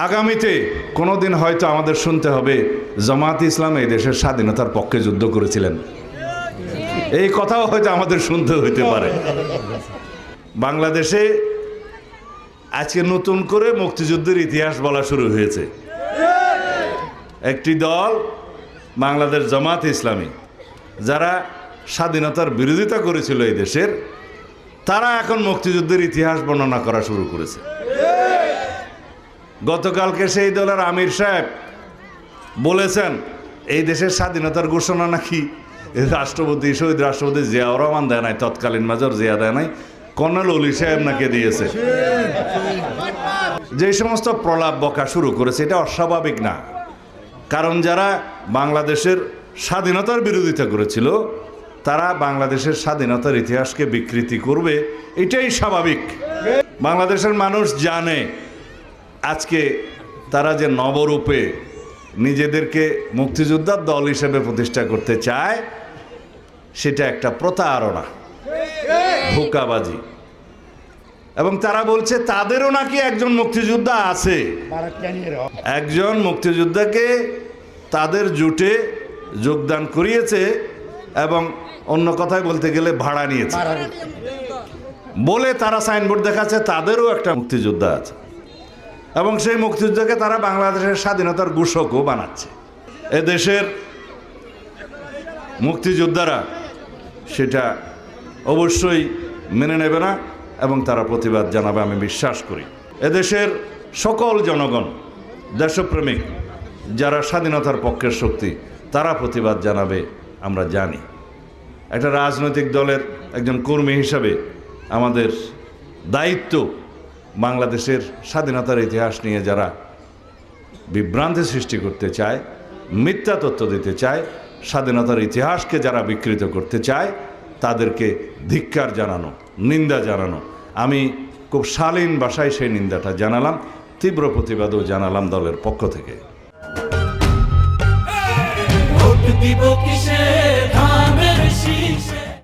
আগামীতে কোনোদিন হয়তো আমাদের শুনতে হবে জামায়াতে ইসলাম এই দেশের স্বাধীনতার পক্ষে যুদ্ধ করেছিলেন, এই কথাও হয়তো আমাদের শুনতে হইতে পারে। বাংলাদেশে আজকে নতুন করে মুক্তিযুদ্ধের ইতিহাস বলা শুরু হয়েছে। একটি দল বাংলাদেশ জামায়াতে ইসলামী, যারা স্বাধীনতার বিরোধিতা করেছিল এই দেশের, তারা এখন মুক্তিযুদ্ধের ইতিহাস বর্ণনা করা শুরু করেছে। গতকালকে সেই দলের আমির সাহেব বলেছেন এই দেশের স্বাধীনতার ঘোষণা নাকি রাষ্ট্রপতি, শহীদ রাষ্ট্রপতি জিয়াউর রহমান দেয় নাই, তৎকালীন মেজর জিয়া দেয় নাই, কর্নেল অলি সাহেব নাকি দিয়েছে। যে সমস্ত প্রলাপ বকা শুরু করেছে এটা অস্বাভাবিক না, কারণ যারা বাংলাদেশের স্বাধীনতার বিরোধিতা করেছিল তারা বাংলাদেশের স্বাধীনতার ইতিহাসকে বিকৃতি করবে, এটাই স্বাভাবিক। বাংলাদেশের মানুষ জানে আজকে তারা যে নবরূপে নিজেদেরকে মুক্তিযোদ্ধার দল হিসেবে প্রতিষ্ঠা করতে চায়, সেটা একটা প্রতারণা, ধোঁকাবাজি। এবং তারা বলছে তাদেরও নাকি একজন মুক্তিযোদ্ধা আছে, একজন মুক্তিযোদ্ধাকে তাদের জোটে যোগদান করিয়েছে এবং অন্য কথায় বলতে গেলে ভাড়া নিয়েছে বলে তারা সাইনবোর্ড দেখাচ্ছে তাদেরও একটা মুক্তিযোদ্ধা আছে, এবং সেই মুক্তিযুদ্ধকে তারা বাংলাদেশের স্বাধীনতার ঘোষকও বানাচ্ছে। এদেশের মুক্তিযোদ্ধারা সেটা অবশ্যই মেনে নেবে না এবং তারা প্রতিবাদ জানাবে, আমি বিশ্বাস করি। এদেশের সকল জনগণ, দেশপ্রেমিক যারা স্বাধীনতার পক্ষের শক্তি, তারা প্রতিবাদ জানাবে, আমরা জানি। একটা রাজনৈতিক দলের একজন কর্মী হিসাবে আমাদের দায়িত্ব বাংলাদেশের স্বাধীনতার ইতিহাস নিয়ে যারা বিভ্রান্তি সৃষ্টি করতে চায়, মিথ্যা তথ্য দিতে চায়, স্বাধীনতার ইতিহাসকে যারা বিকৃত করতে চায়, তাদেরকে ধিক্কার জানানো, নিন্দা জানানো। আমি খুব শালীন ভাষায় সেই নিন্দাটা জানালাম, তীব্র প্রতিবাদও জানালাম দলের পক্ষ থেকে। ভোট দিব কিসে ধানের শীষে।